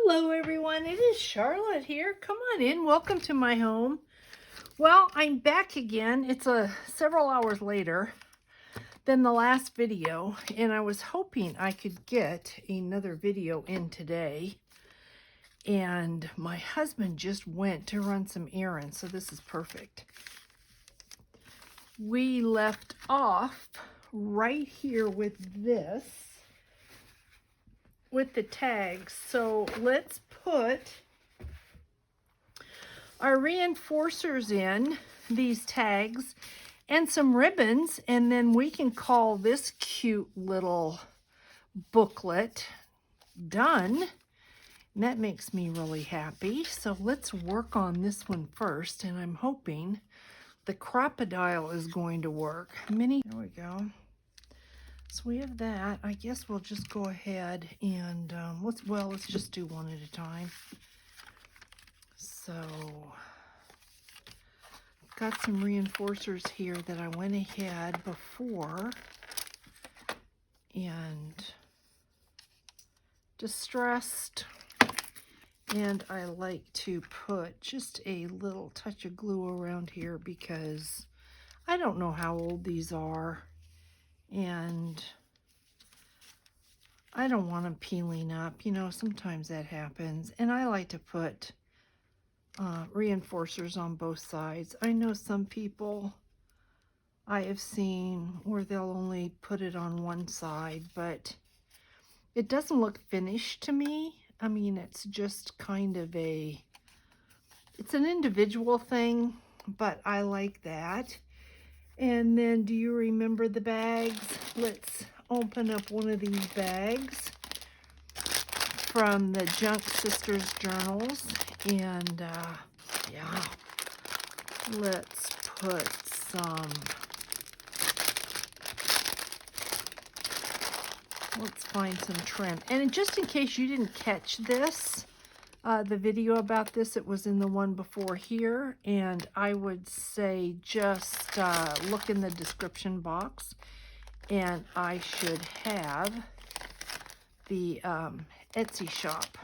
Hello everyone, it is Charlotte here. Come on in, welcome to my home. Well, I'm back again. It's several hours later than the last video, and I was hoping I could get another video in today. And my husband just went to run some errands, so this is perfect. We left off right here with this, with the tags. So let's put our reinforcers in these tags and some ribbons, and then we can call this cute little booklet done. And that makes me really happy. So let's work on this one first, and I'm hoping the crocodile is going to work. There we go. So we have that. I guess we'll just go ahead and let's just do one at a time. So got some reinforcers here that I went ahead before and distressed. And I like to put just a little touch of glue around here because I don't know how old these are. And I don't want them peeling up. You know, sometimes that happens. And I like to put reinforcers on both sides. I know some people I have seen where they'll only put it on one side, but it doesn't look finished to me. I mean, it's just kind of it's an individual thing, but I like that. And then, do you remember the bags? Let's open up one of these bags from the Junk Sisters journals. And, yeah, let's put let's find some trim. And just in case you didn't catch this, the video about this, it was in the one before here, and I would say just look in the description box, and I should have the Etsy shop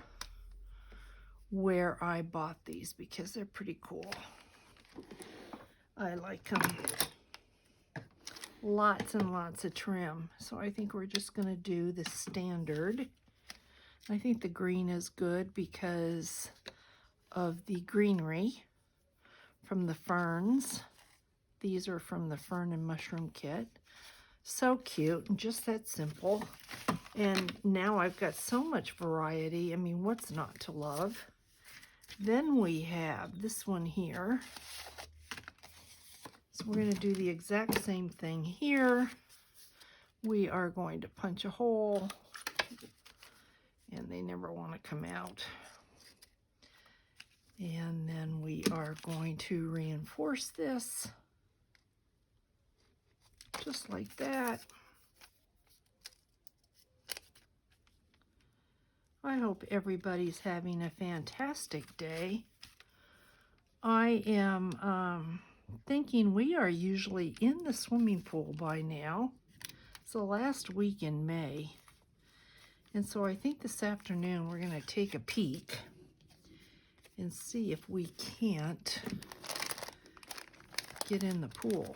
where I bought these because they're pretty cool. I like them. Lots and lots of trim. So I think we're just going to do the standard. I think the green is good because of the greenery from the ferns. These are from the Fern and Mushroom kit. So cute and just that simple. And now I've got so much variety. I mean, what's not to love? Then we have this one here. So we're going to do the exact same thing here. We are going to punch a hole, and they never want to come out. And then we are going to reinforce this just like that. I hope everybody's having a fantastic day. I am thinking we are usually in the swimming pool by now. It's the last week in May. And so I think this afternoon we're going to take a peek and see if we can't get in the pool.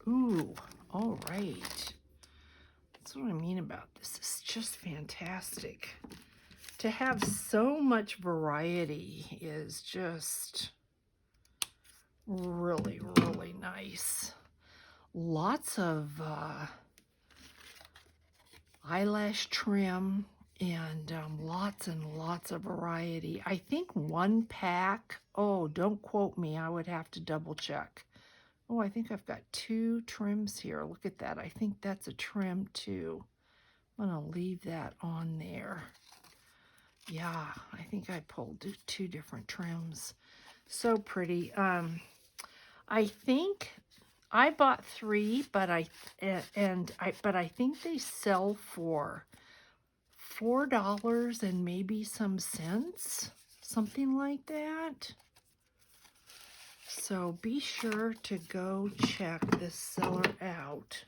Ooh, all right. That's what I mean about this. It's just fantastic. To have so much variety is just really, really nice. Lots of eyelash trim and lots and lots of variety. I think one pack, oh, don't quote me, I would have to double check. Oh, I think I've got 2 trims here. Look at that. I think that's a trim too. I'm going to leave that on there. Yeah, I think I pulled 2 different trims. So pretty. I think I bought 3, but I think they sell for $4 and maybe some cents, something like that. So be sure to go check this seller out.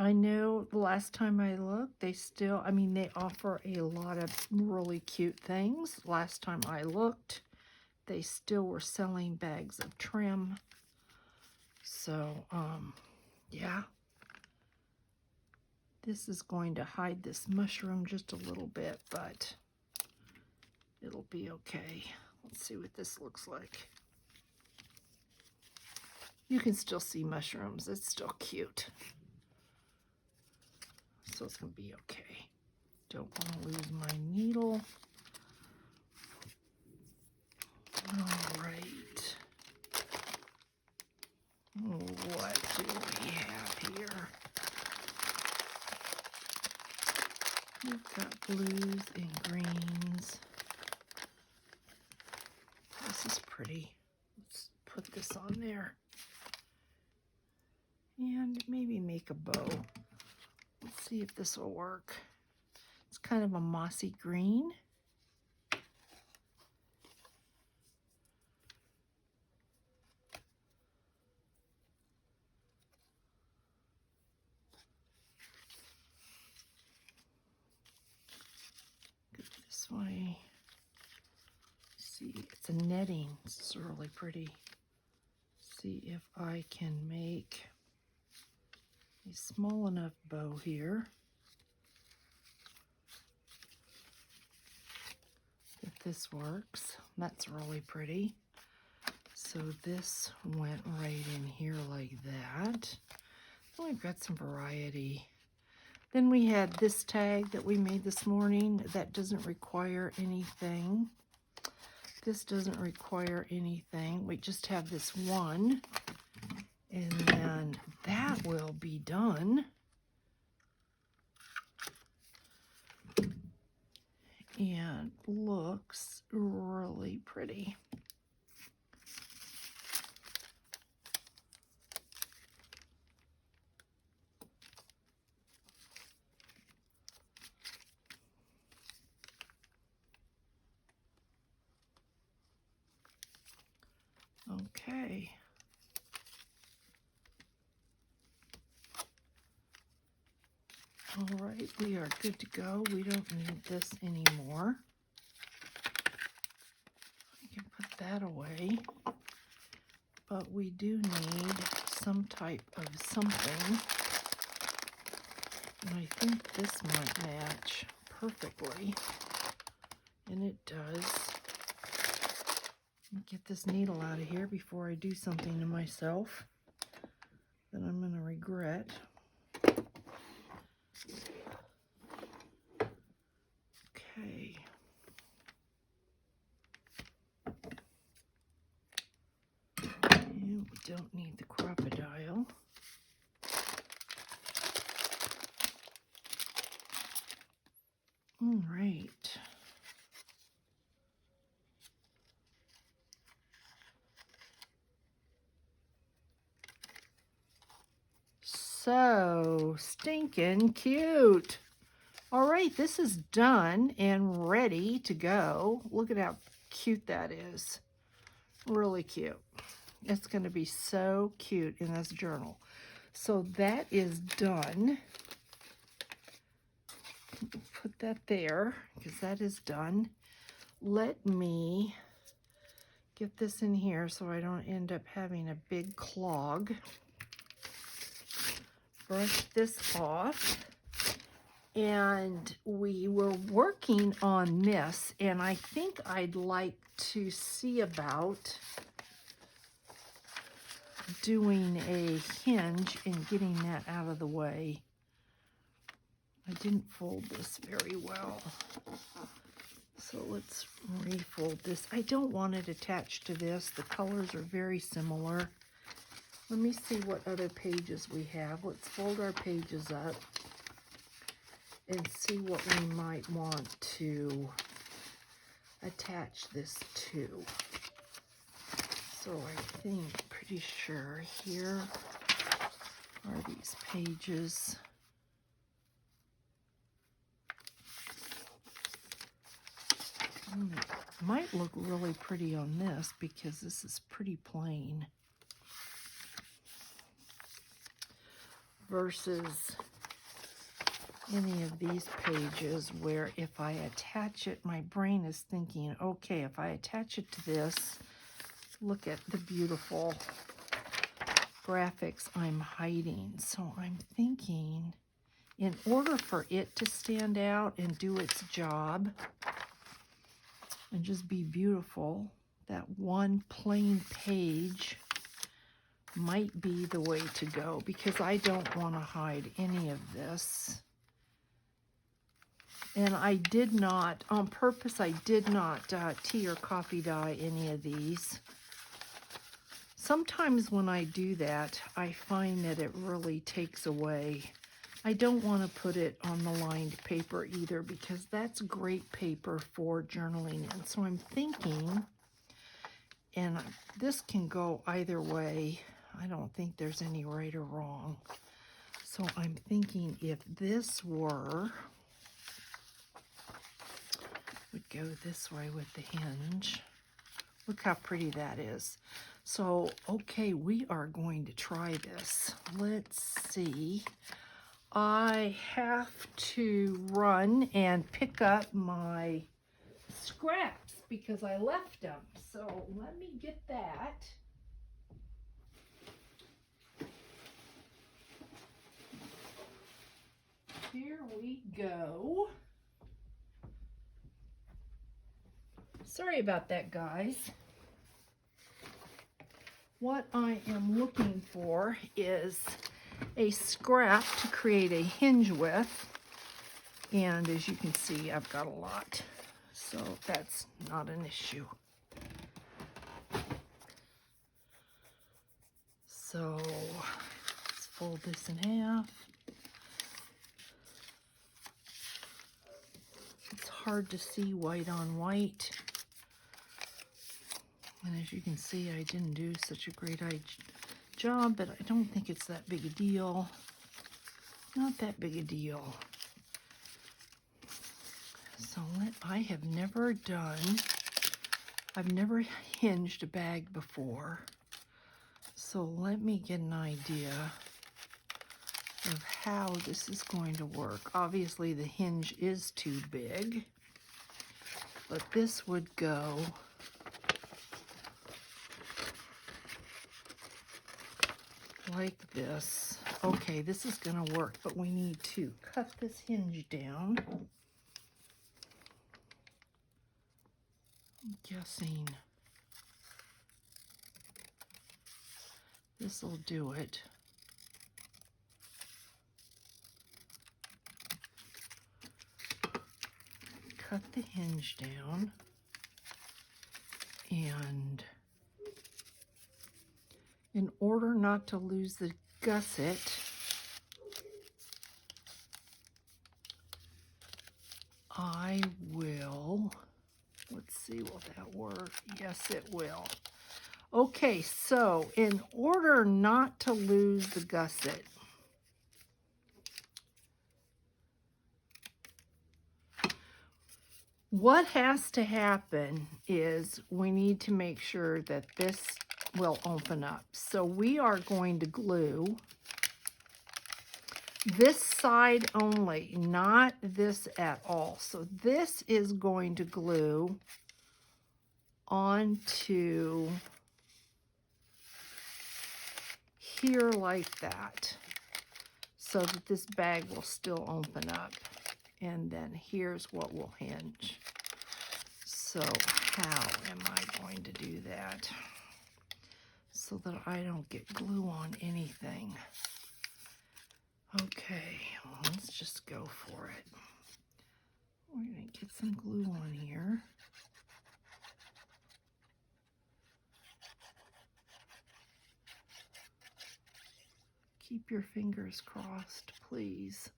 I know the last time I looked, they still, I mean, they offer a lot of really cute things. Last time I looked, they still were selling bags of trim. So, yeah. This is going to hide this mushroom just a little bit, but it'll be okay. Let's see what this looks like. You can still see mushrooms. It's still cute. So it's going to be okay. Don't want to lose my needle. All right. What do we have here? We've got blues and greens. This is pretty. Let's put this on there. And maybe make a bow. Let's see if this will work. It's kind of a mossy green. Go this way. See, it's a netting. It's really pretty. See if I can make a small enough bow here. If this works, that's really pretty. So this went right in here like that. Then we've got some variety. Then we had this tag that we made this morning that doesn't require anything. This doesn't require anything. We just have this one, and then that will be done. And looks really pretty. Okay. All right, we are good to go. We don't need this anymore. I can put that away. But we do need some type of something. And I think this might match perfectly. And it does. Let me get this needle out of here before I do something to myself that I'm going to regret. Okay. And we don't need the crocodile. All right. So stinking cute. All right, this is done and ready to go. Look at how cute that is. Really cute. It's going to be so cute in this journal. So that is done. Put that there because that is done. Let me get this in here so I don't end up having a big clog. Brush this off. And we were working on this, and I think I'd like to see about doing a hinge and getting that out of the way. I didn't fold this very well. So let's refold this. I don't want it attached to this. The colors are very similar. Let me see what other pages we have. Let's fold our pages up and see what we might want to attach this to. So I think, pretty sure here are these pages. It might look really pretty on this because this is pretty plain versus any of these pages where if I attach it, my brain is thinking, okay, if I attach it to this, look at the beautiful graphics I'm hiding. So I'm thinking, in order for it to stand out and do its job and just be beautiful, that one plain page might be the way to go, because I don't want to hide any of this. And I did not, on purpose, I did not tea or coffee dye any of these. Sometimes when I do that, I find that it really takes away. I don't want to put it on the lined paper either, because that's great paper for journaling. And so I'm thinking, and this can go either way. I don't think there's any right or wrong. So I'm thinking if this would go this way with the hinge. Look how pretty that is. So, okay, we are going to try this. Let's see. I have to run and pick up my scraps because I left them. So let me get that. Here we go. Sorry about that, guys. What I am looking for is a scrap to create a hinge with. And as you can see, I've got a lot. So that's not an issue. So let's fold this in half. It's hard to see white on white. And as you can see, I didn't do such a great job, but I don't think it's that big a deal. Not that big a deal. So I've never hinged a bag before. So let me get an idea of how this is going to work. Obviously the hinge is too big, but this would go like this. Okay, this is going to work, but we need to cut this hinge down. I'm guessing this will do it. Cut the hinge down, and in order not to lose the gusset, I will, let's see, will that work? Yes, it will. Okay, so in order not to lose the gusset, what has to happen is we need to make sure that this will open up. So we are going to glue this side only, not this at all. So this is going to glue onto here like that, so that this bag will still open up. And then here's what will hinge. So how am I going to do that so that I don't get glue on anything? Okay, well, let's just go for it. We're going to get some glue on here. Keep your fingers crossed, please.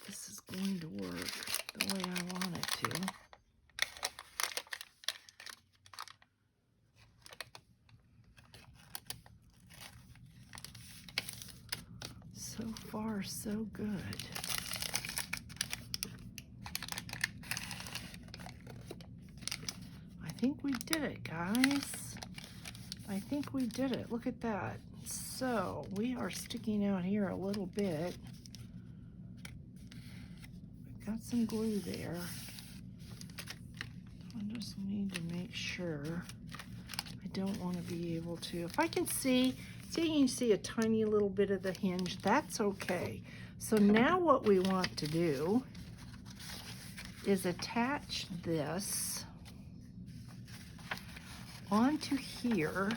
This is going to work the way I want it to. So far, so good. I think we did it, guys. I think we did it. Look at that. So we are sticking out here a little bit. We've got some glue there. I just need to make sure. I don't want to be able to, if I can see you can see a tiny little bit of the hinge, that's okay. So now what we want to do is attach this onto here.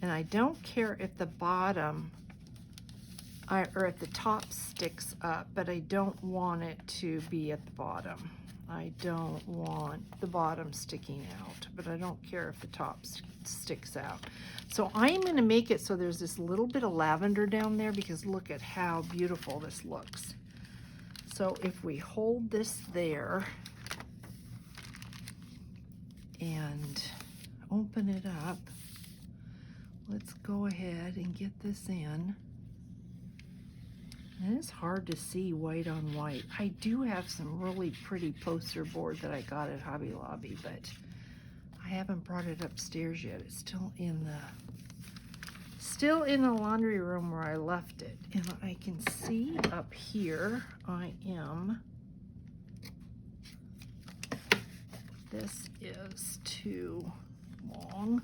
And I don't care if the bottom or if the top sticks up, but I don't want it to be at the bottom. I don't want the bottom sticking out, but I don't care if the top sticks out. So I'm going to make it so there's this little bit of lavender down there, because look at how beautiful this looks. So if we hold this there and open it up, let's go ahead and get this in. And it's hard to see white on white. I do have some really pretty poster board that I got at Hobby Lobby, but I haven't brought it upstairs yet. It's still in the laundry room where I left it. And I can see up here, this is too long.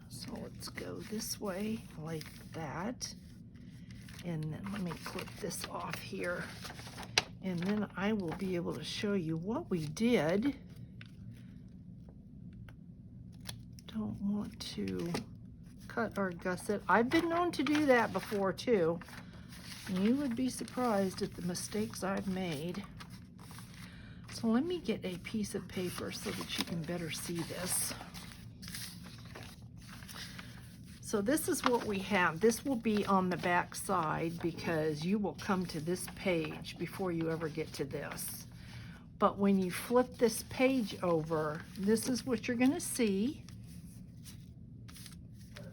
So let's go this way like that. And then let me clip this off here. And then I will be able to show you what we did. Don't want to cut or gusset. I've been known to do that before too. You would be surprised at the mistakes I've made. So let me get a piece of paper so that you can better see this. So this is what we have. This will be on the back side because you will come to this page before you ever get to this. But when you flip this page over, this is what you're going to see.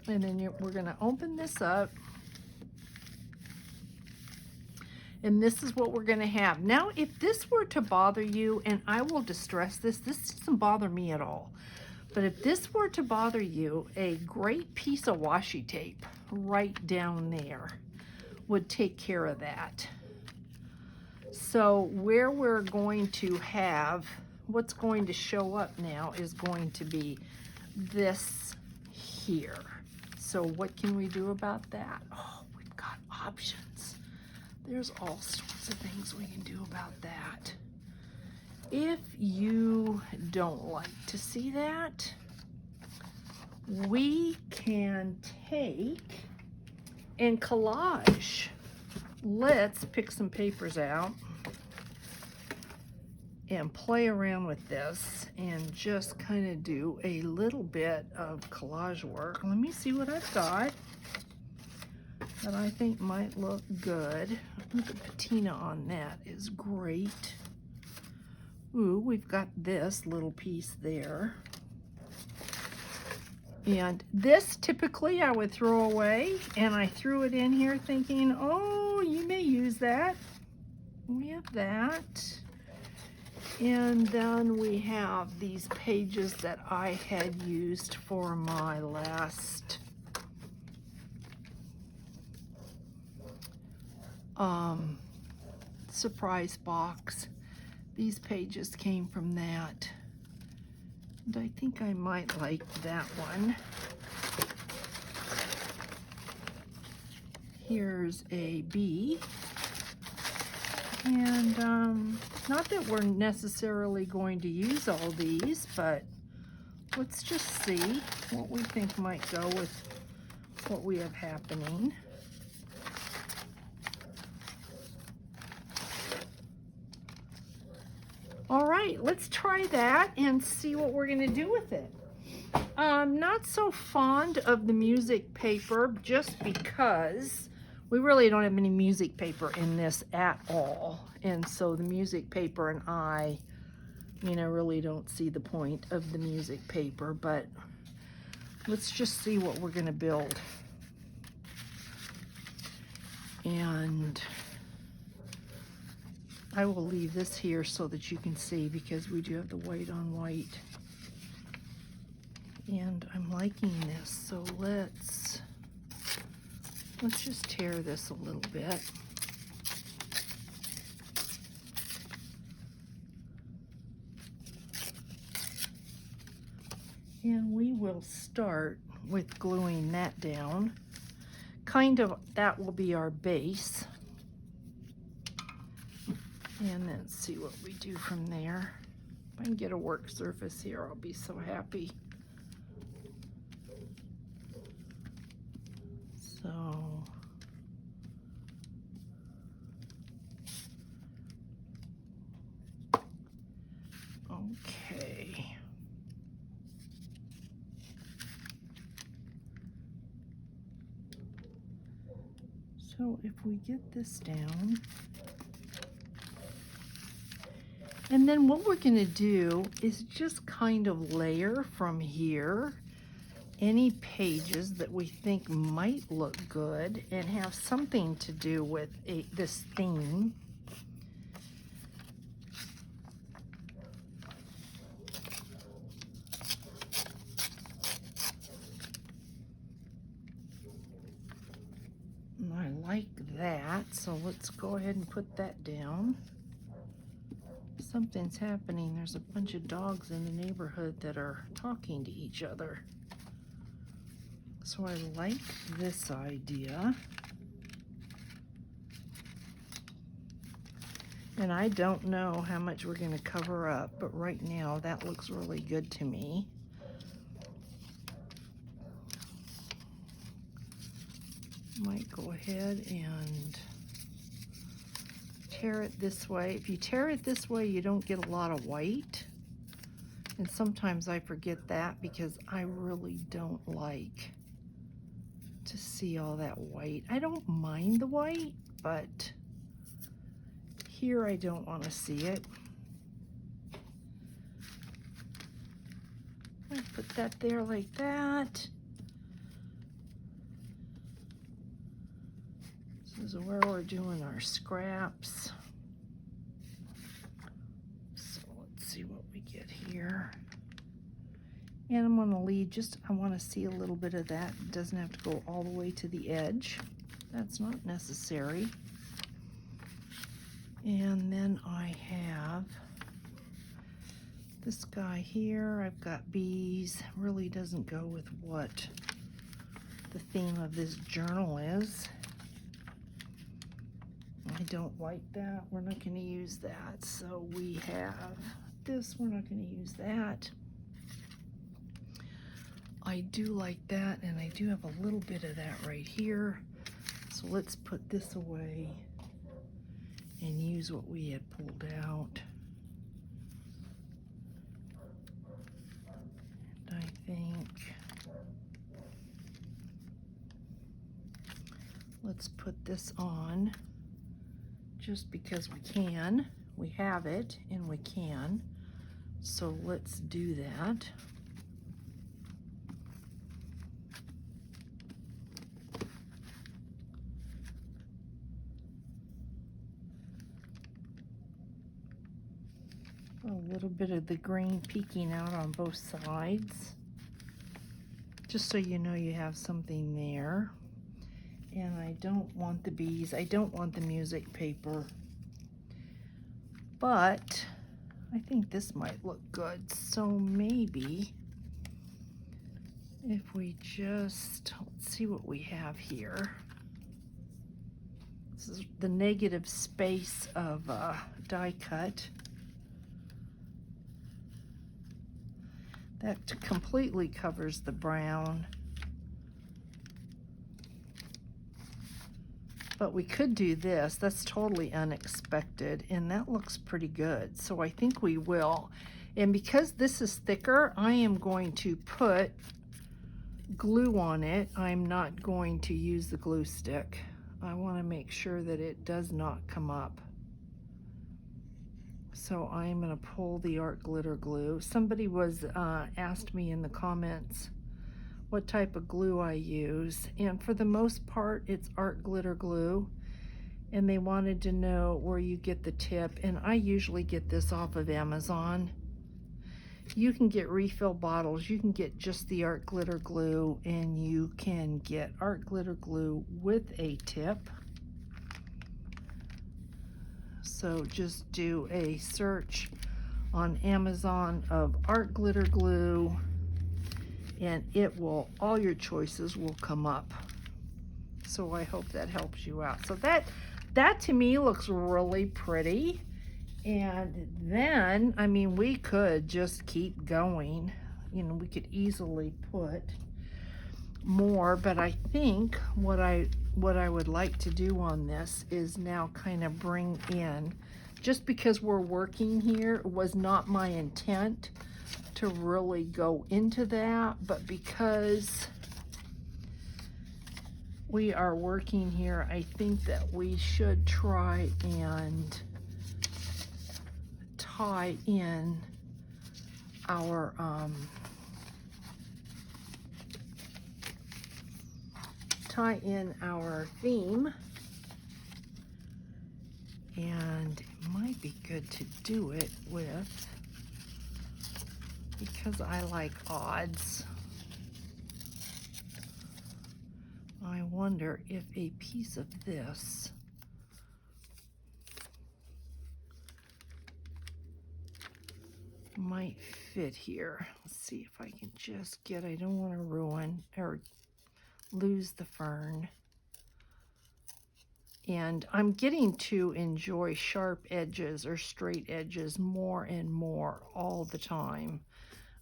And then we're going to open this up. And this is what we're going to have. Now, if this were to bother you, and I will distress this doesn't bother me at all. But if this were to bother you, a great piece of washi tape right down there would take care of that. So where we're going to have, what's going to show up now is going to be this here. So what can we do about that? Oh, we've got options. There's all sorts of things we can do about that. If you don't like to see that, we can take and collage. Let's pick some papers out and play around with this and just kind of do a little bit of collage work. Let me see what I've got that I think might look good. The patina on that is great. Ooh, we've got this little piece there. And this typically I would throw away, and I threw it in here thinking, oh, you may use that. We have that. And then we have these pages that I had used for my last surprise box. These pages came from that. And I think I might like that one. Here's a bee. And not that we're necessarily going to use all these, but let's just see what we think might go with what we have happening. All right, let's try that and see what we're going to do with it. I'm not so fond of the music paper just because we really don't have any music paper in this at all. And so the music paper and I really don't see the point of the music paper, but let's just see what we're going to build. And I will leave this here so that you can see, because we do have the white on white. And I'm liking this, so let's just tear this a little bit. And we will start with gluing that down. Kind of, that will be our base. And then see what we do from there. If I can get a work surface here, I'll be so happy. So, okay. So if we get this down, and then what we're going to do is just kind of layer from here any pages that we think might look good and have something to do with this theme. And I like that, so let's go ahead and put that down. Something's happening. There's a bunch of dogs in the neighborhood that are talking to each other. So I like this idea. And I don't know how much we're going to cover up, but right now that looks really good to me. Might go ahead and tear it this way. If you tear it this way, you don't get a lot of white. And sometimes I forget that because I really don't like to see all that white. I don't mind the white, but here I don't want to see it. I put that there like that. This is where we're doing our scraps. So let's see what we get here. And I'm going to leave just, I want to see a little bit of that. It doesn't have to go all the way to the edge. That's not necessary. And then I have this guy here. I've got bees. Really doesn't go with what the theme of this journal is. I don't like that. We're not going to use that. So we have this. We're not going to use that. I do like that, and I do have a little bit of that right here. So let's put this away and use what we had pulled out. And I think let's put this on just because we can. We have it and we can. So let's do that. A little bit of the green peeking out on both sides, just so you know you have something there. And I don't want the bees, I don't want the music paper, but I think this might look good. So maybe if we just, let's see what we have here. This is the negative space of die cut. That completely covers the brown. But we could do this. That's totally unexpected, and that looks pretty good. So I think we will. And because this is thicker, I am going to put glue on it. I'm not going to use the glue stick. I want to make sure that it does not come up. So I'm going to pull the art glitter glue. Somebody was asked me in the comments what type of glue I use, and for the most part it's art glitter glue, and they wanted to know where you get the tip, and I usually get this off of Amazon. You can get refill bottles. You can get just the art glitter glue, and you can get art glitter glue with a tip. So just do a search on Amazon of art glitter glue, and it will, all your choices will come up. So I hope that helps you out. So that to me looks really pretty. And then, I mean, we could just keep going. You know, we could easily put more, but I think what I would like to do on this is now kind of bring in, just because we're working here, it was not my intent to really go into that, but because we are working here, I think that we should try and tie in our theme, and it might be good to do it with, because I like odds, I wonder if a piece of this might fit here. Let's see if I can just get, I don't want to ruin or lose the fern. And I'm getting to enjoy sharp edges or straight edges more and more all the time.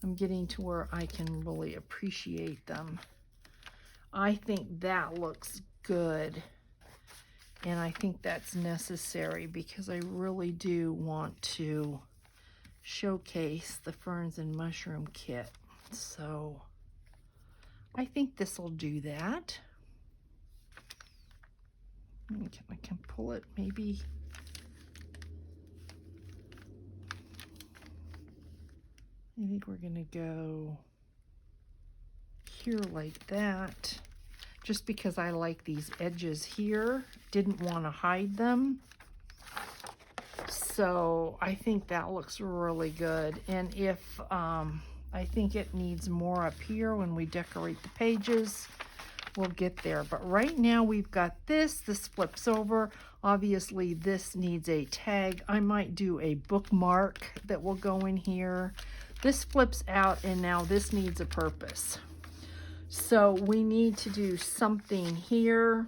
I'm getting to where I can really appreciate them. I think that looks good, and I think that's necessary because I really do want to showcase the Ferns and Mushroom kit. So I think this will do that. I can pull it maybe. I think we're gonna go here like that, just because I like these edges here. Didn't want to hide them. So I think that looks really good. And if I think it needs more up here when we decorate the pages, we'll get there. But right now we've got this flips over. Obviously this needs a tag. I might do a bookmark that will go in here. This flips out, and now this needs a purpose. So we need to do something here.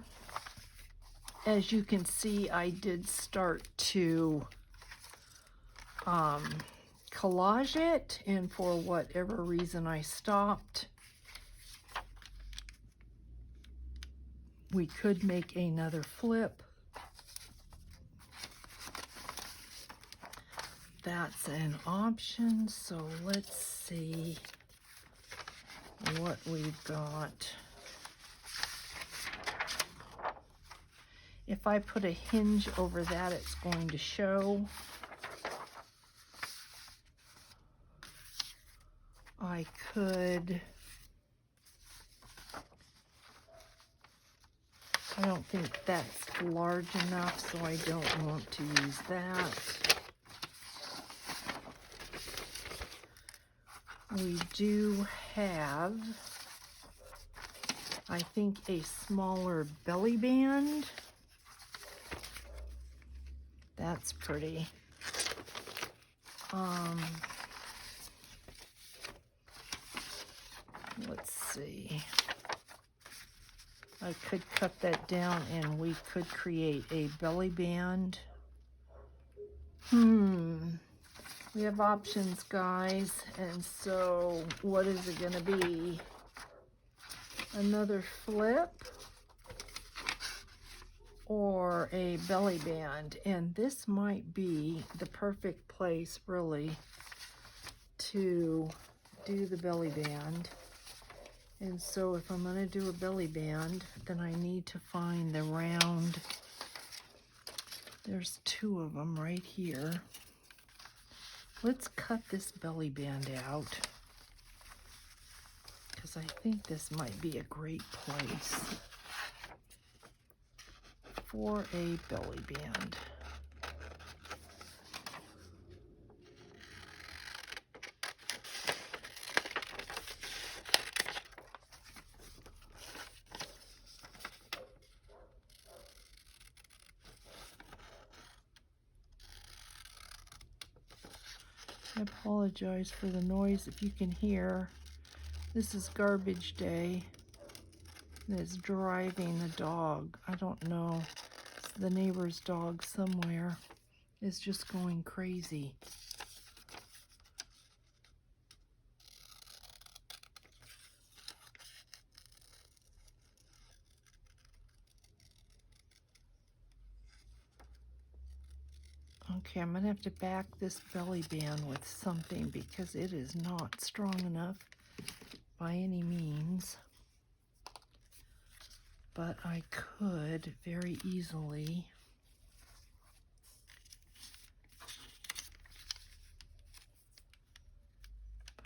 As you can see, I did start to collage it, and for whatever reason I stopped. We could make another flip. That's an option. So let's see what we've got. If I put a hinge over that, it's going to show. I could, I don't think that's large enough, so I don't want to use that. We do have, I think, a smaller belly band. That's pretty. Let's see. I could cut that down and we could create a belly band. We have options, guys. And so what is it going to be? Another flip or a belly band? And this might be the perfect place, really, to do the belly band. And so if I'm going to do a belly band, then I need to find the round. There's two of them right here. Let's cut this belly band out, because I think this might be a great place for a belly band. I apologize for the noise if you can hear. This is garbage day. It's driving the dog. I don't know. It's the neighbor's dog somewhere is just going crazy. Okay, I'm going to have to back this belly band with something because it is not strong enough by any means. But I could very easily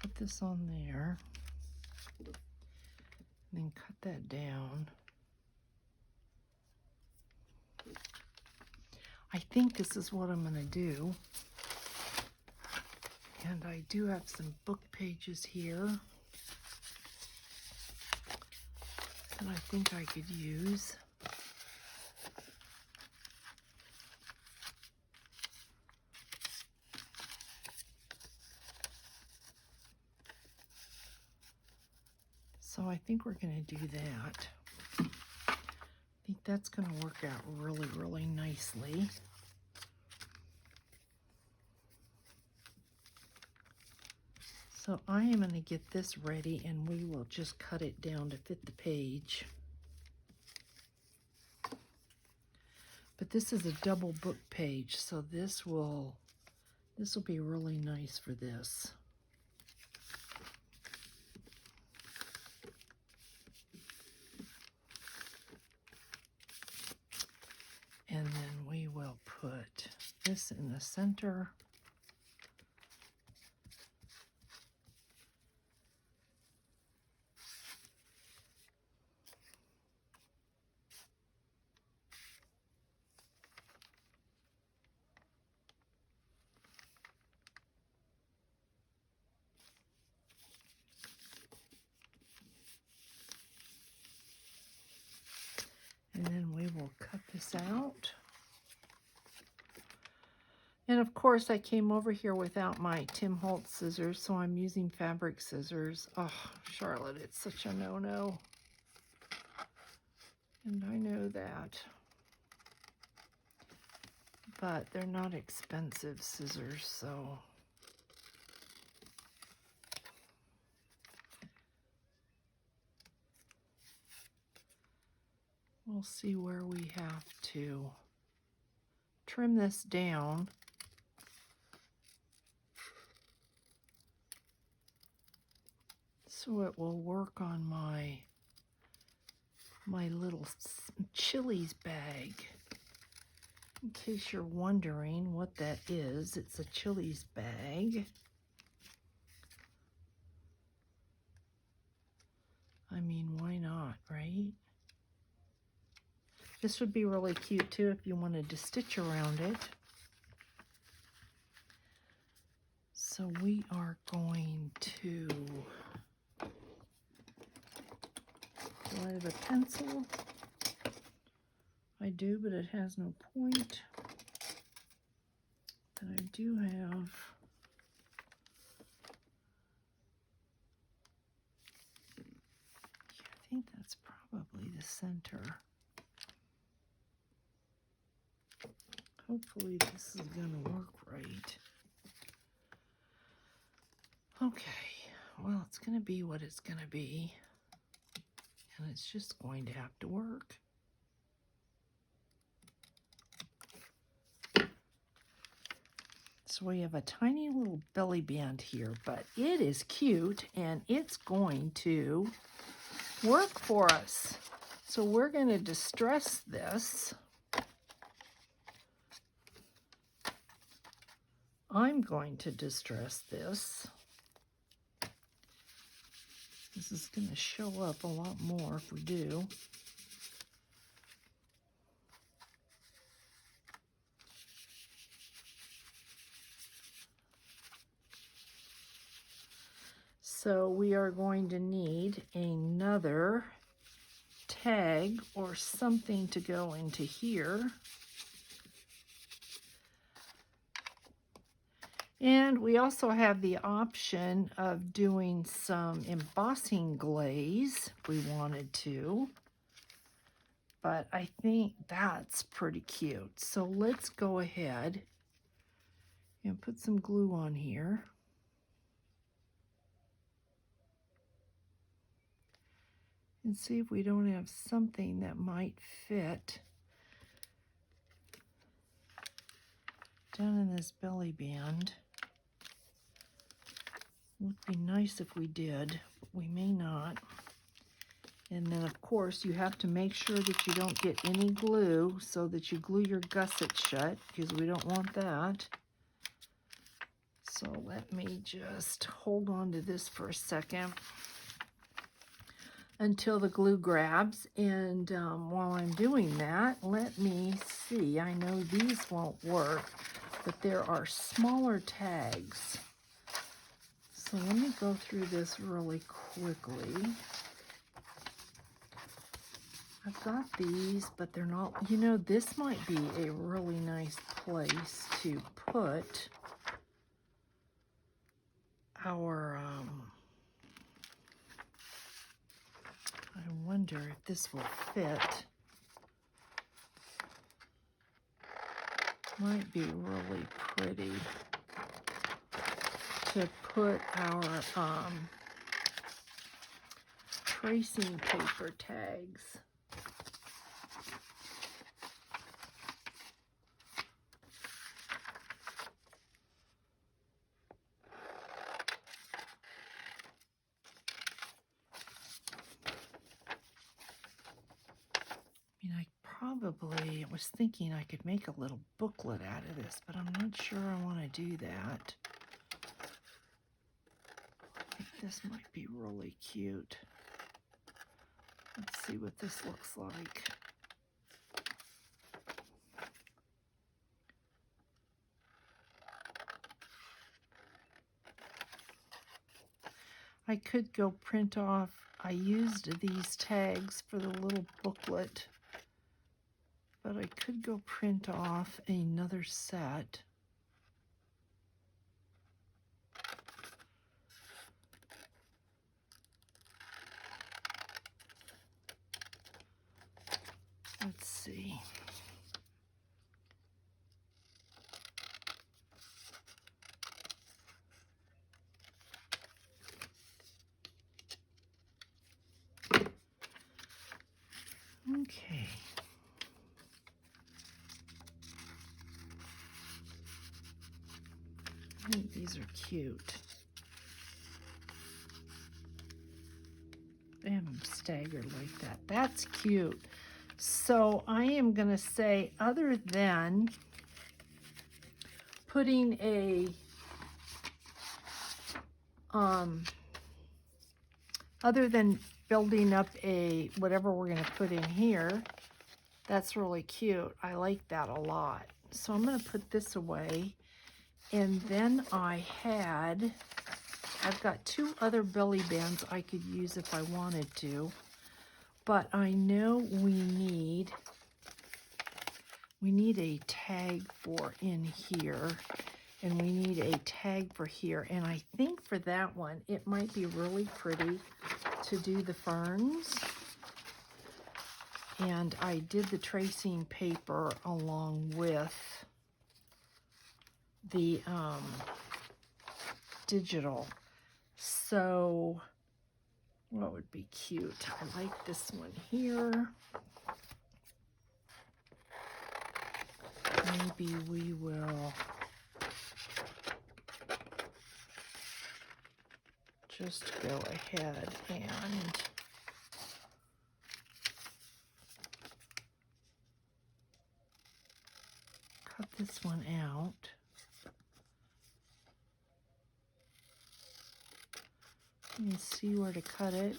put this on there and then cut that down. I think this is what I'm going to do. And I do have some book pages here that I think I could use. So I think we're going to do that. I think that's going to work out really, really nicely. So I am going to get this ready and we will just cut it down to fit the page. But this is a double book page, so this will be really nice for this. And then we will put this in the center. And then we will cut this out. And of course I came over here without my Tim Holtz scissors, so I'm using fabric scissors. Oh, Charlotte, it's such a no-no. And I know that. But they're not expensive scissors, so. We'll see where we have to trim this down. So it will work on my little chilies bag. In case you're wondering what that is, it's a chilies bag. I mean, why not, right? This would be really cute too if you wanted to stitch around it. So we are going to, do I have a pencil? I do, but it has no point. But I do have I think that's probably the center. Hopefully this is going to work right. Okay, well, it's going to be what it's going to be. And it's just going to have to work. So we have a tiny little belly band here, but it is cute and it's going to work for us. So we're going to distress this. I'm going to distress this. This is going to show up a lot more if we do. So we are going to need another tag or something to go into here. And we also have the option of doing some embossing glaze if we wanted to. But I think that's pretty cute. So let's go ahead and put some glue on here. And see if we don't have something that might fit down in this belly band. Would be nice if we did, but we may not. And then of course you have to make sure that you don't get any glue so that you glue your gusset shut, because we don't want that. So let me just hold on to this for a second until the glue grabs. And while I'm doing that, let me see. I know these won't work, but there are smaller tags. So let me go through this really quickly. I've got these, but they're not, you know, this might be a really nice place to put our, I wonder if this will fit. Might be really pretty to put our tracing paper tags. I was thinking I could make a little booklet out of this, but I'm not sure I want to do that. I think this might be really cute. Let's see what this looks like. I could go print off, I used these tags for the little booklet, but I could go print off another set. Let's see. Okay. I think these are cute. I have them staggered like that. That's cute. So I am going to say, other than putting a, other than building up a, whatever we're going to put in here, that's really cute. I like that a lot. So I'm going to put this away. And then I've got two other belly bands I could use if I wanted to. But I know we need a tag for in here, and we need a tag for here. And I think for that one, it might be really pretty to do the ferns. And I did the tracing paper along with the digital. So what would be cute? I like this one here. Maybe we will just go ahead and cut this one out. Let me see where to cut it.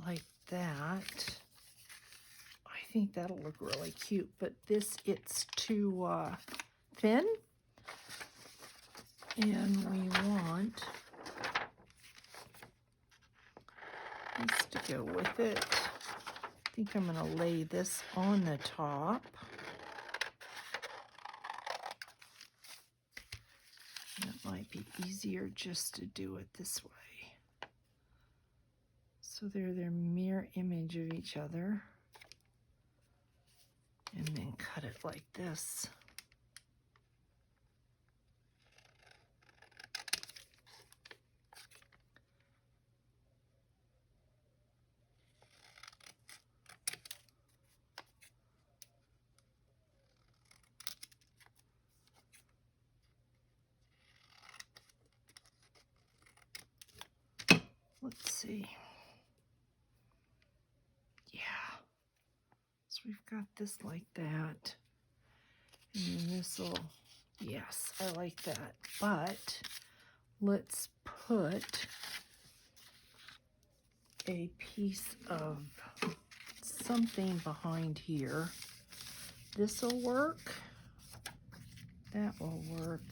Like that. I think that'll look really cute, but it's too thin. And we want this to go with it. I think I'm going to lay this on the top. It might be easier just to do it this way. So they're their mirror image of each other. And then cut it like this. Let's see. Yeah. So we've got this like that. And then this will, yes, I like that. But let's put a piece of something behind here. This will work. That will work.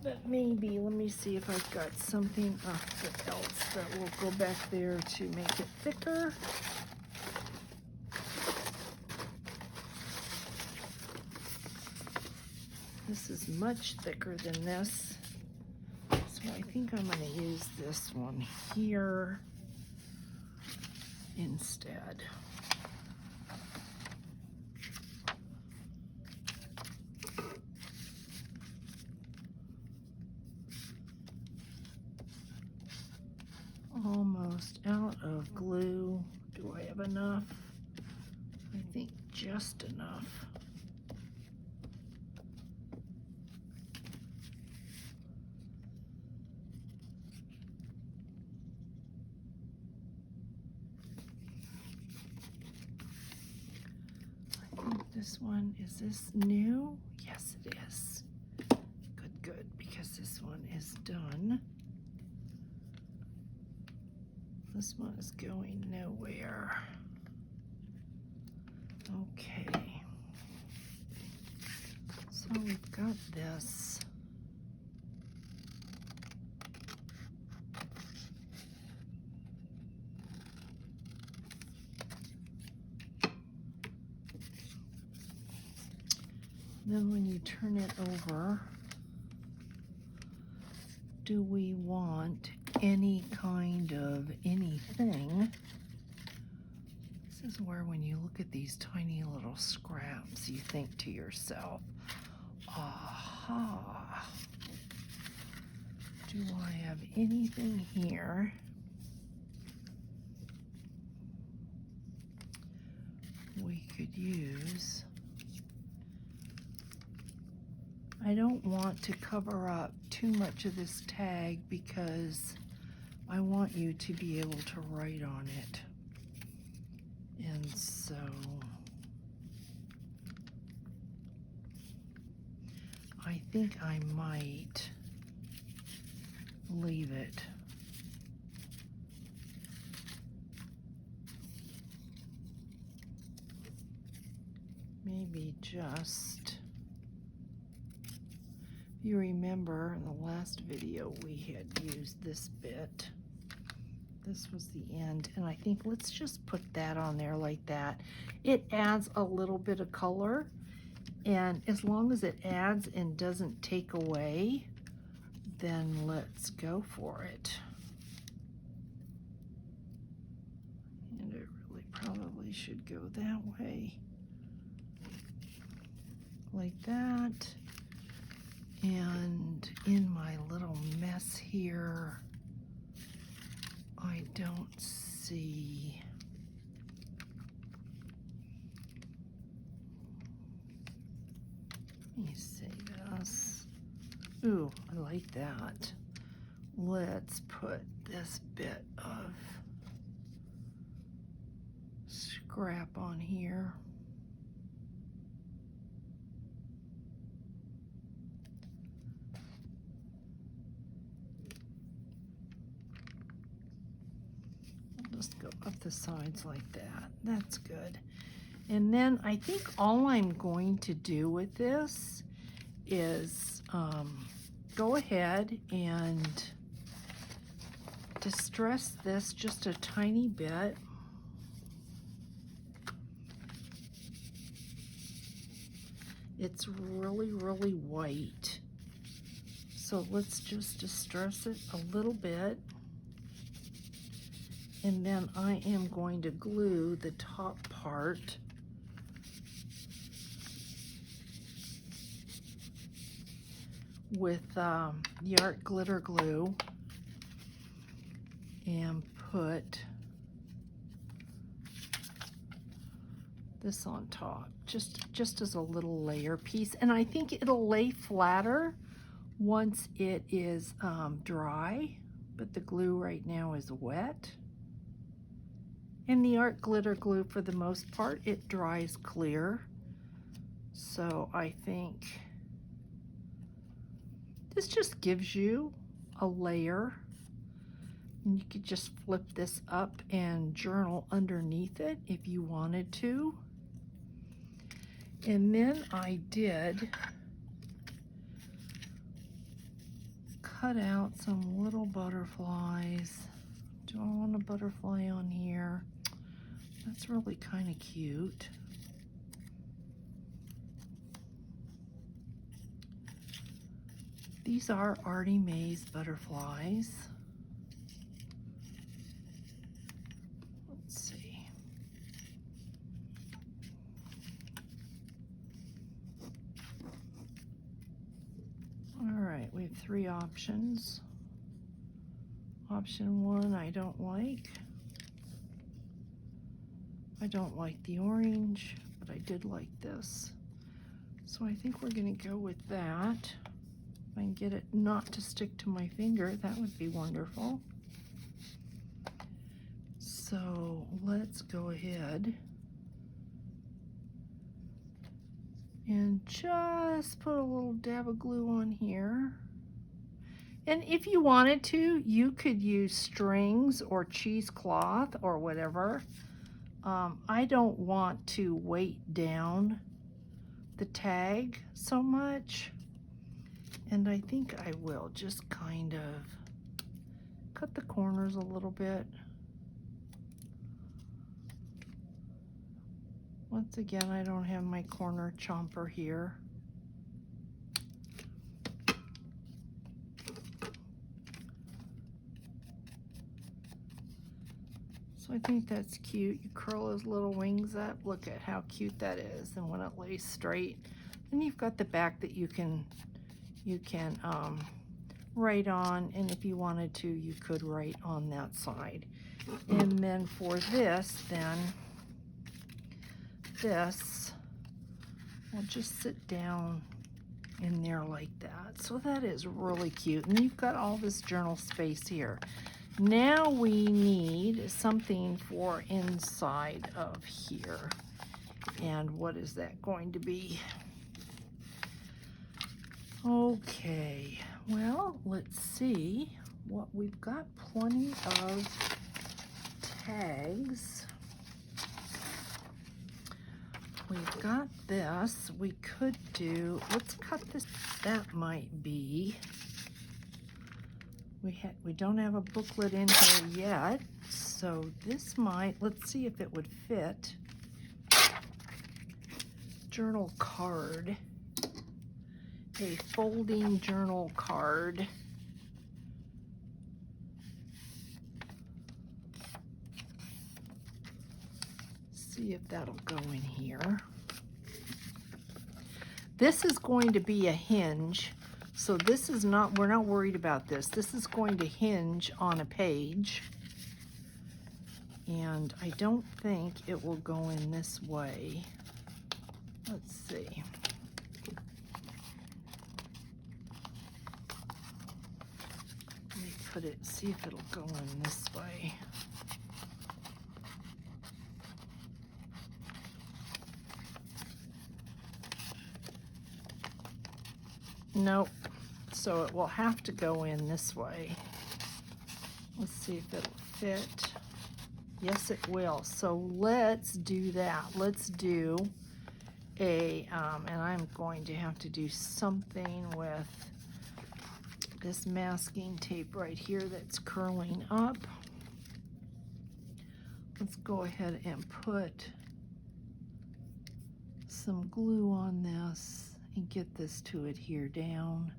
But maybe, let me see if I've got something else that will go back there to make it thicker. This is much thicker than this. So I think I'm going to use this one here instead. Almost out of glue. Do I have enough? I think just enough. I think this one, is this new? Yes, it is. Good, good, because this one is done. This one is going nowhere. Okay. So we've got this. Then when you turn it over, do we want any kind of anything? This is where when you look at these tiny little scraps, you think to yourself, aha, do I have anything here we could use? I don't want to cover up too much of this tag because I want you to be able to write on it. And so I think I might leave it. Maybe just, if you remember in the last video we had used this bit. This was the end, and I think let's just put that on there like that. It adds a little bit of color, and as long as it adds and doesn't take away, then let's go for it. And it really probably should go that way. Like that. And in my little mess here, I don't see. Let me see this. Ooh, I like that. Let's put this bit of scrap on here. Just go up the sides like that. That's good. And then I think all I'm going to do with this is go ahead and distress this just a tiny bit. It's really, really white. So let's just distress it a little bit. And then I am going to glue the top part with the Art glitter glue and put this on top, just as a little layer piece. And I think it'll lay flatter once it is dry, but the glue right now is wet. And the Art glitter glue, for the most part, it dries clear. So I think this just gives you a layer. And you could just flip this up and journal underneath it if you wanted to. And then I did cut out some little butterflies. Do I want a butterfly on here? That's really kind of cute. These are Artymaze butterflies. Let's see. All right, we have 3 options. Option 1, I don't like. I don't like the orange, but I did like this. So I think we're gonna go with that. If I can get it not to stick to my finger, that would be wonderful. So let's go ahead and just put a little dab of glue on here. And if you wanted to, you could use strings or cheesecloth or whatever. I don't want to weight down the tag so much. And I think I will just kind of cut the corners a little bit. Once again, I don't have my corner chomper here. So I think that's cute. You curl those little wings up. Look at how cute that is. And when it lays straight, then you've got the back that you can write on, and if you wanted to, you could write on that side. And then for this, this will just sit down in there like that. So that is really cute. And you've got all this journal space here. Now we need something for inside of here. And what is that going to be? Okay, well, let's see what we've got. Plenty of tags. We've got this. We could do, let's cut this. That might be, we don't have a booklet in here yet, so this might, let's see if it would fit. Journal card. A folding journal card. See if that'll go in here. This is going to be a hinge, so this is not, we're not worried about this. This is going to hinge on a page, and I don't think it will go in this way. Let's see. Put it, see if it'll go in this way. Nope, so it will have to go in this way. Let's see if it'll fit. Yes, it will. So let's do that. Let's do a, and I'm going to have to do something with this masking tape right here that's curling up. Let's go ahead and put some glue on this and get this to adhere down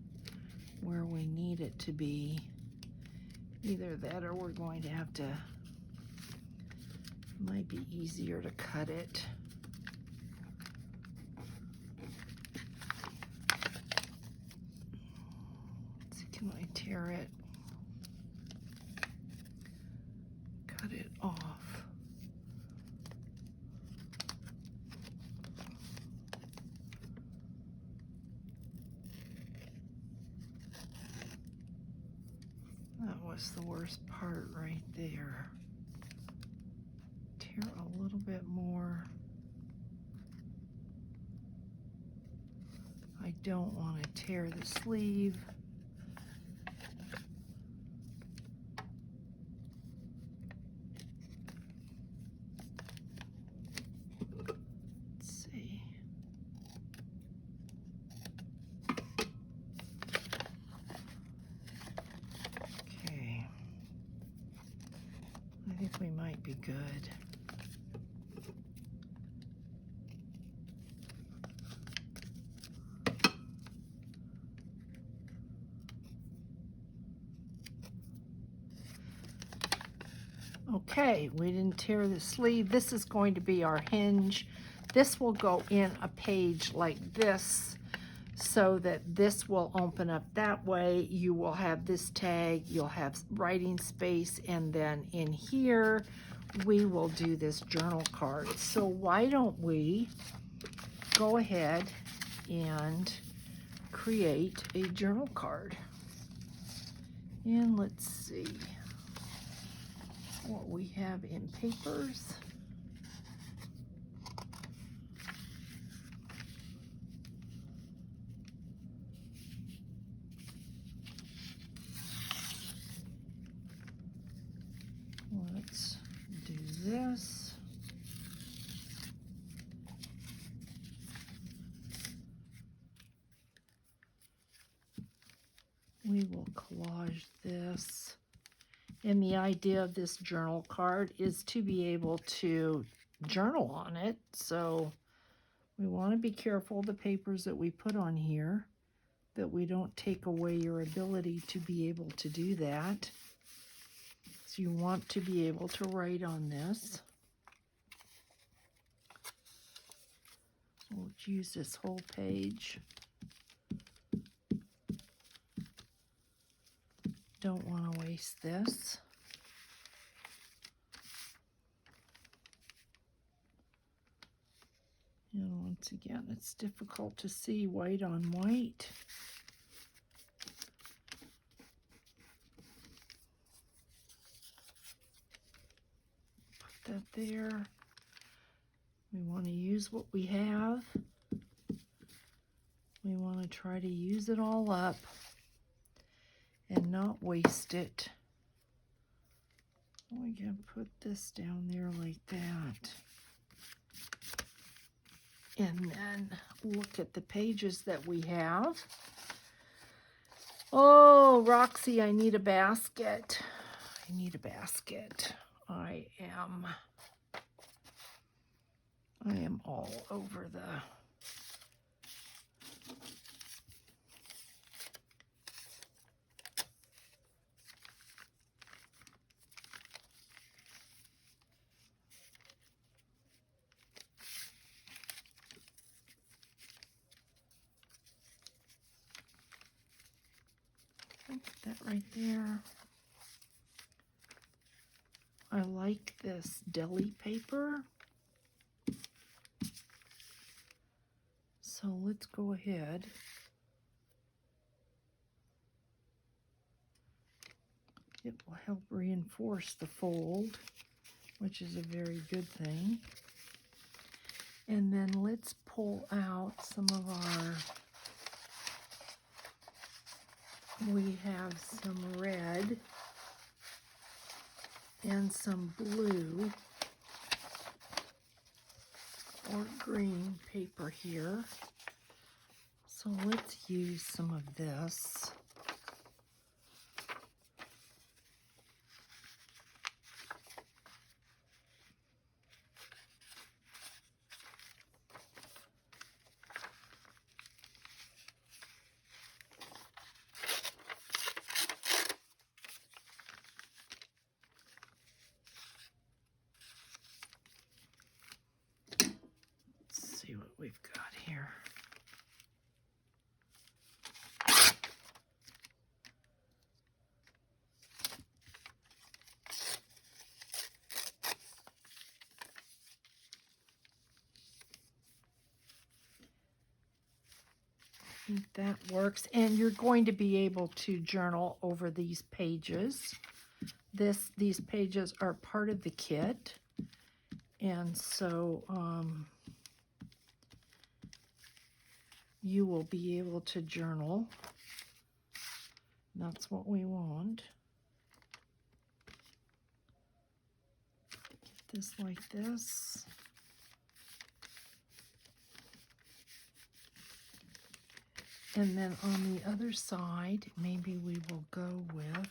where we need it to be. Either that or we're going to have to, might be easier to cut it. Let's see, can I tear it? Cut it off. That was the worst part right there. Tear a little bit more. I don't want to tear the sleeve. Let's see. Okay. I think we might be good. Okay, we didn't tear the sleeve. This is going to be our hinge. This will go in a page like this so that this will open up that way. You will have this tag, you'll have writing space, and then in here we will do this journal card. So why don't we go ahead and create a journal card. And let's see what we have in papers. Let's do this. We will collage this. And the idea of this journal card is to be able to journal on it. So we want to be careful of the papers that we put on here, that we don't take away your ability to be able to do that. So you want to be able to write on this. So we'll use this whole page. Don't want to waste this. And once again, it's difficult to see white on white. Put that there. We want to use what we have. We want to try to use it all up and not waste it. We can put this down there like that. And then look at the pages that we have. Oh, Roxy, I need a basket. I need a basket. I am all over the... Put that right there. I like this deli paper. So let's go ahead. It will help reinforce the fold, which is a very good thing. And then let's pull out some of our, we have some red and some blue or green paper here. So let's use some of this. think that works. And you're going to be able to journal over these pages. These pages are part of the kit. And so you will be able to journal. That's what we want. Get this like this. And then on the other side, maybe we will go with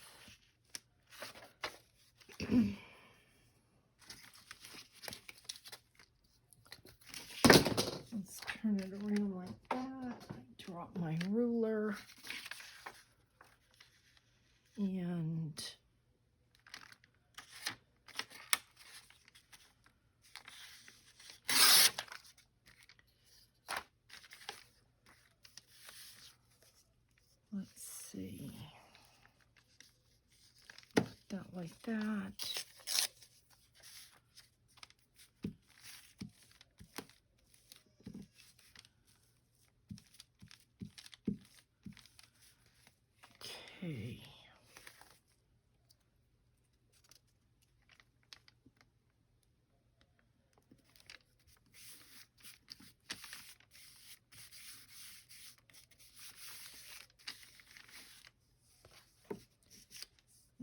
let's turn it around like that. I drop my ruler. And let's see. That like that. Okay.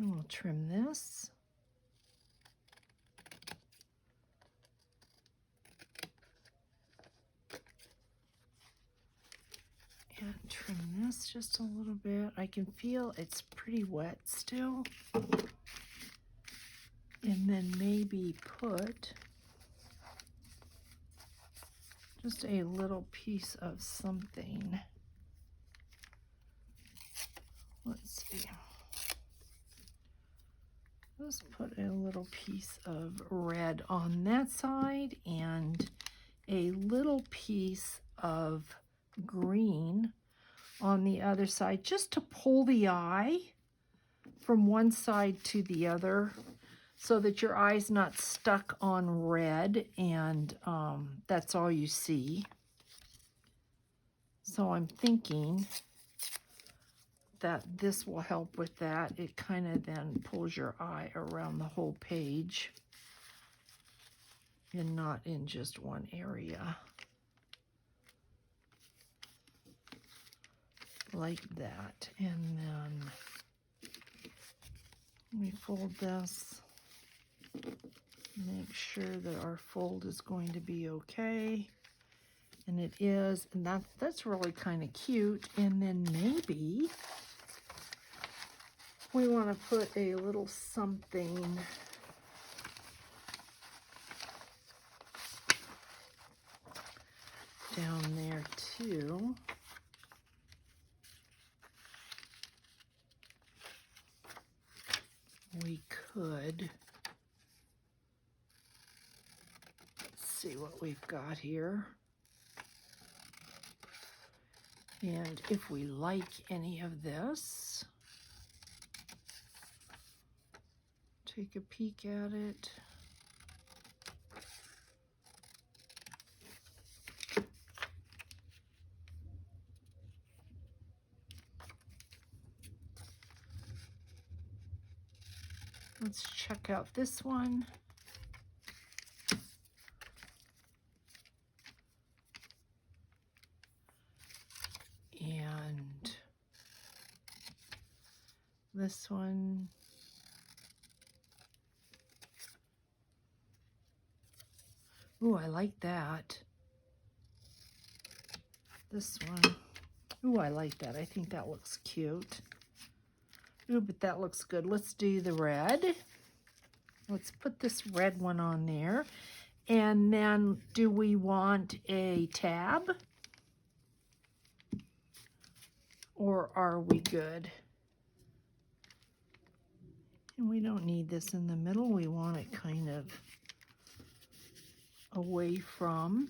And we'll trim this. And trim this just a little bit. I can feel it's pretty wet still. And then maybe put just a little piece of something. Let's see. Let's put a little piece of red on that side and a little piece of green on the other side, just to pull the eye from one side to the other so that your eye's not stuck on red and that's all you see. So I'm thinking that this will help with that. It kind of then pulls your eye around the whole page and not in just one area. Like that. And then we fold this, make sure that our fold is going to be okay. And it is, and that's really kind of cute. And then maybe we want to put a little something down there too. We could, let's see what we've got here. And if we like any of this, take a peek at it. Let's check out this one. And this one. Ooh, I like that. This one. Ooh, I like that. I think that looks cute. Ooh, but that looks good. Let's do the red. Let's put this red one on there. And then do we want a tab? Or are we good? And we don't need this in the middle. We want it kind of away from.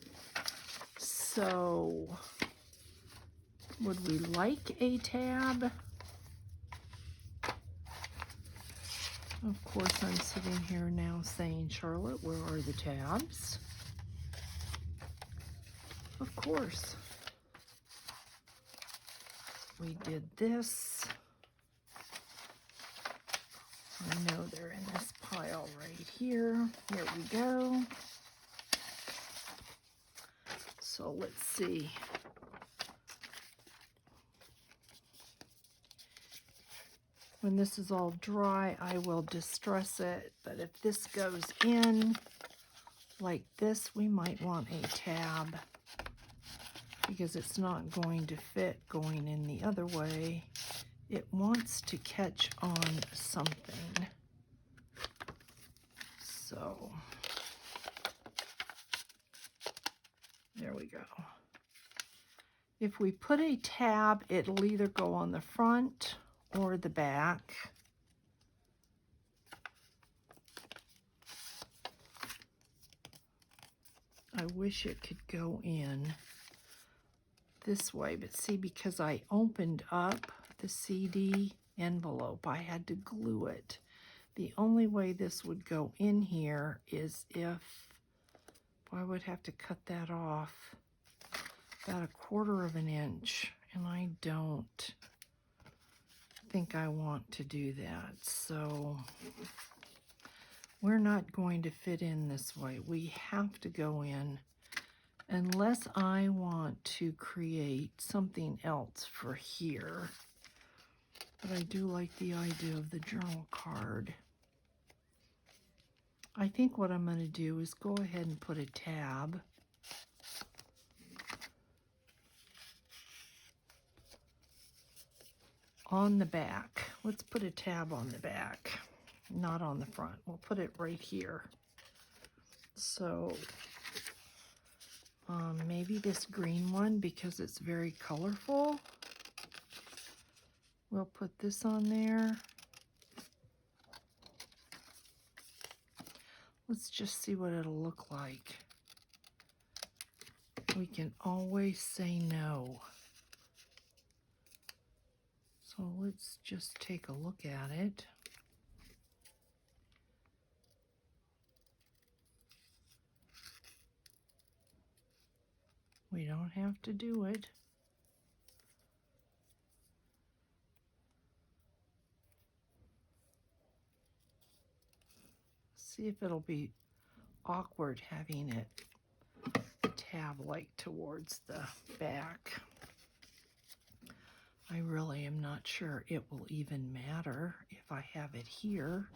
So would we like a tab? Of course, I'm sitting here now saying, Charlotte, where are the tabs? Of course. we did this. I know they're in this pile right here. Here we go. So let's see. When this is all dry, I will distress it. But if this goes in like this, we might want a tab because it's not going to fit going in the other way. It wants to catch on something. So there we go. If we put a tab, it'll either go on the front or the back. I wish it could go in this way, but see, because I opened up the CD envelope, I had to glue it. The only way this would go in here is if I would have to cut that off about 1/4 of an inch, and I don't think I want to do that. So we're not going to fit in this way. We have to go in unless I want to create something else for here. But I do like the idea of the journal card. I think what I'm going to do is go ahead and put a tab on the back. Let's put a tab on the back, not on the front. We'll put it right here. So maybe this green one, because it's very colorful. We'll put this on there. Let's just see what it'll look like. We can always say no. So let's just take a look at it. We don't have to do it. See if it'll be awkward having it tab like towards the back. I really am not sure it will even matter if I have it here.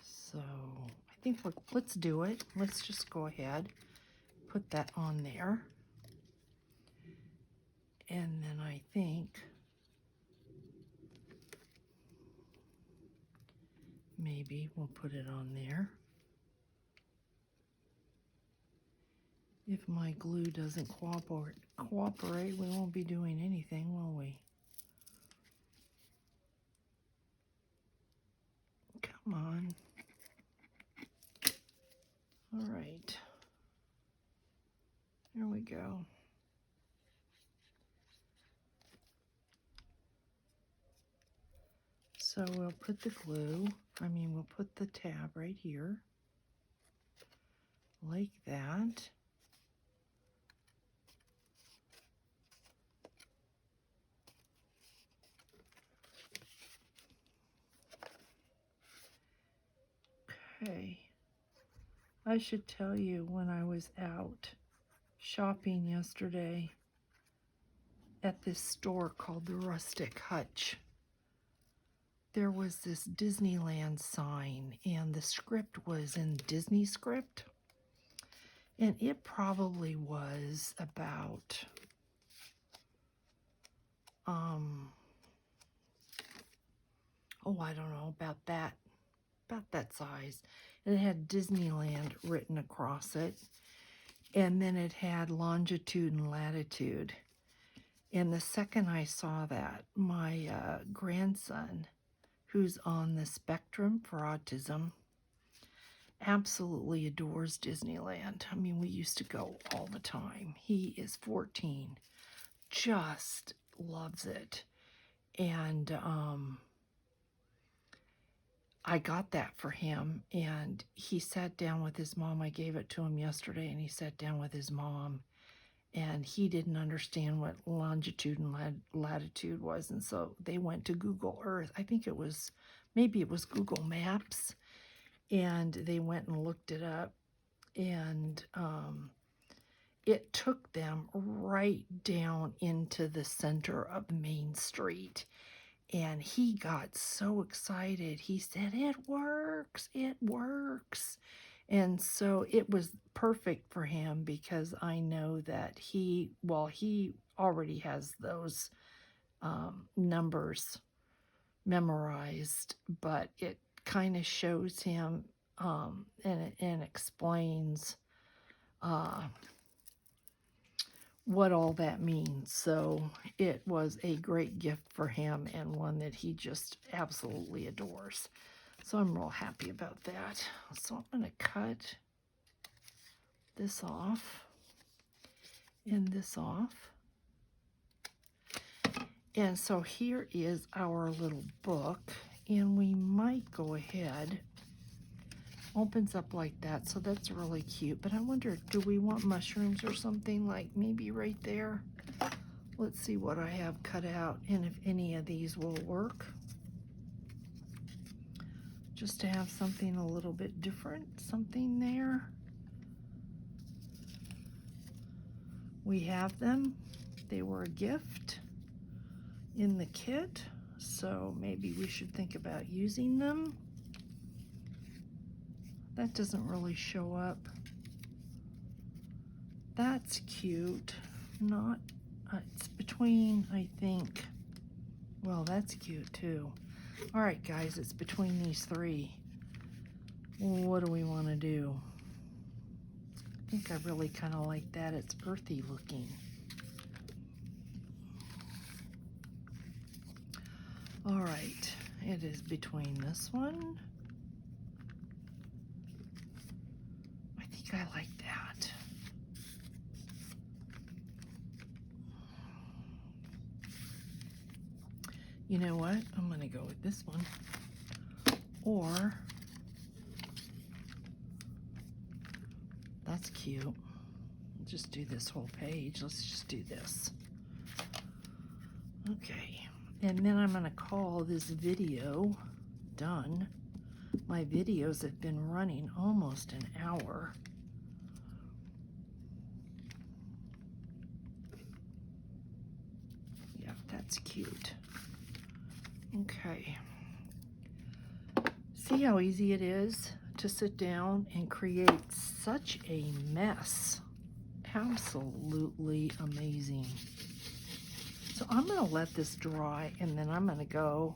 So I think let's do it. Let's just go ahead, put that on there. And then I think maybe we'll put it on there. If my glue doesn't cooperate, we won't be doing anything, will we? Come on. All right. There we go. So we'll put the glue, we'll put the tab right here, like that. Okay. I should tell you, when I was out shopping yesterday at this store called the Rustic Hutch, there was this Disneyland sign, and the script was in Disney script, and it probably was about I don't know, about that size. And it had Disneyland written across it, and then it had longitude and latitude. And the second I saw that, my grandson, who's on the spectrum for autism, absolutely adores Disneyland. We used to go all the time. He is 14, just loves it. And I got that for him, and he sat down with his mom. I gave it to him yesterday, and he sat down with his mom, and he didn't understand what longitude and latitude was, and so they went to Google Earth. I think maybe it was Google Maps, and they went and looked it up, and it took them right down into the center of Main Street. And he got so excited. He said, "It works, it works." And so it was perfect for him because I know that he already has those numbers memorized, but it kind of shows him and explains what all that means. So it was a great gift for him and one that he just absolutely adores. So I'm real happy about that. So I'm going to cut this off and this off. And so here is our little book, and we might go ahead. Opens up like that, so that's really cute. But I wonder, do we want mushrooms or something, like maybe right there? Let's see what I have cut out and if any of these will work. Just to have something a little bit different, something there. We have them. They were a gift in the kit, so maybe we should think about using them. That doesn't really show up. That's cute. Not, it's between, I think, well, that's cute too. All right, guys, it's between these three. What do we want to do? I think I really kind of like that. It's earthy looking. All right, it is between this one. I like that. You know what? I'm going to go with this one. Or, that's cute. We'll just do this whole page. Let's just do this. Okay. And then I'm going to call this video done. My videos have been running almost an hour. That's cute. Okay. See how easy it is to sit down and create such a mess. Absolutely amazing. So I'm going to let this dry, and then I'm going to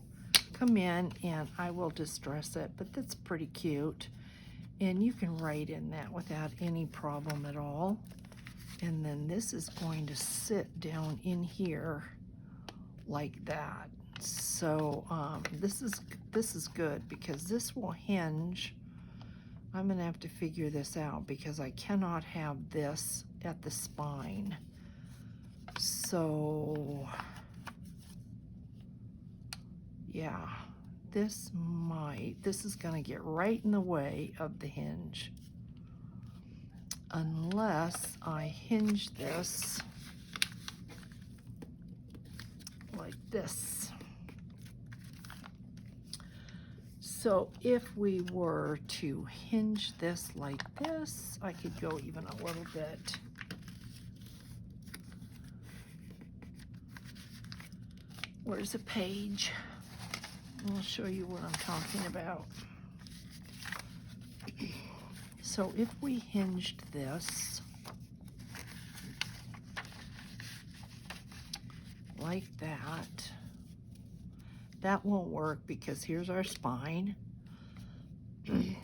come in and I will distress it, but that's pretty cute. And you can write in that without any problem at all. And then this is going to sit down in here like that. So this is good because this will hinge. I'm gonna have to figure this out because I cannot have this at the spine. So yeah, this is gonna get right in the way of the hinge unless I hinge this like this. So if we were to hinge this like this, I could go even a little bit. Where's a page? I'll show you what I'm talking about. So if we hinged this like that, that won't work because here's our spine.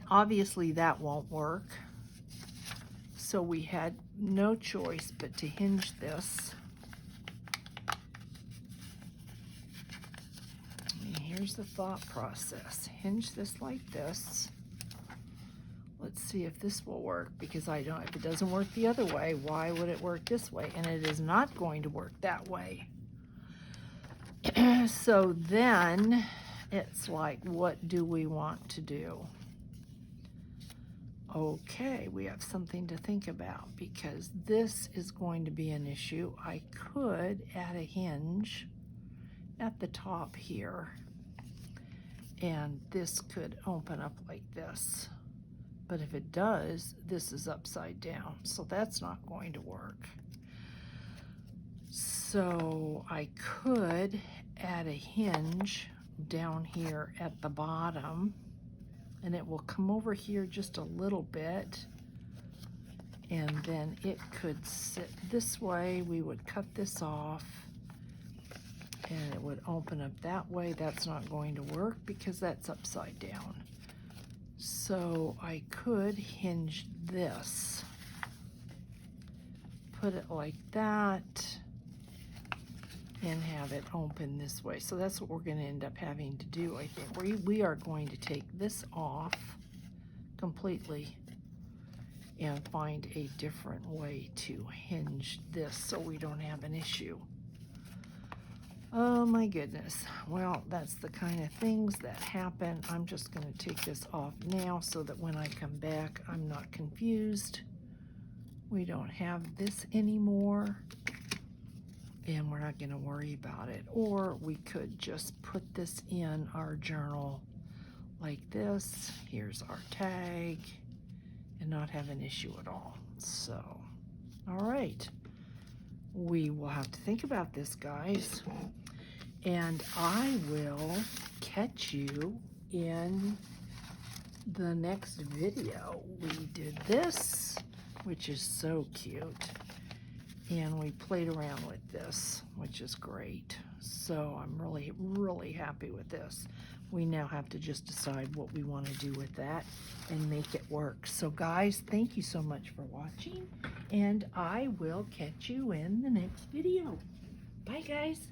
Obviously that won't work. So we had no choice but to hinge this. And here's the thought process. Hinge this like this. Let's see if this will work, because if it doesn't work the other way, why would it work this way? And it is not going to work that way. So then it's like, what do we want to do? Okay, we have something to think about because this is going to be an issue. I could add a hinge at the top here, and this could open up like this. But if it does, this is upside down, so that's not going to work. So I could add a hinge down here at the bottom, and it will come over here just a little bit, and then it could sit this way. We would cut this off, and it would open up that way. That's not going to work because that's upside down. So I could hinge this, put it like that, and have it open this way. So that's what we're going to end up having to do, I think. We are going to take this off completely and find a different way to hinge this so we don't have an issue. Oh my goodness. Well, that's the kind of things that happen. I'm just going to take this off now so that when I come back, I'm not confused. We don't have this anymore, and we're not going to worry about it. Or we could just put this in our journal like this. Here's our tag, and not have an issue at all. So, all right. We will have to think about this, guys. And I will catch you in the next video. We did this, which is so cute. And we played around with this, which is great. So I'm really, really happy with this. We now have to just decide what we want to do with that and make it work. So guys, thank you so much for watching, and I will catch you in the next video. Bye guys.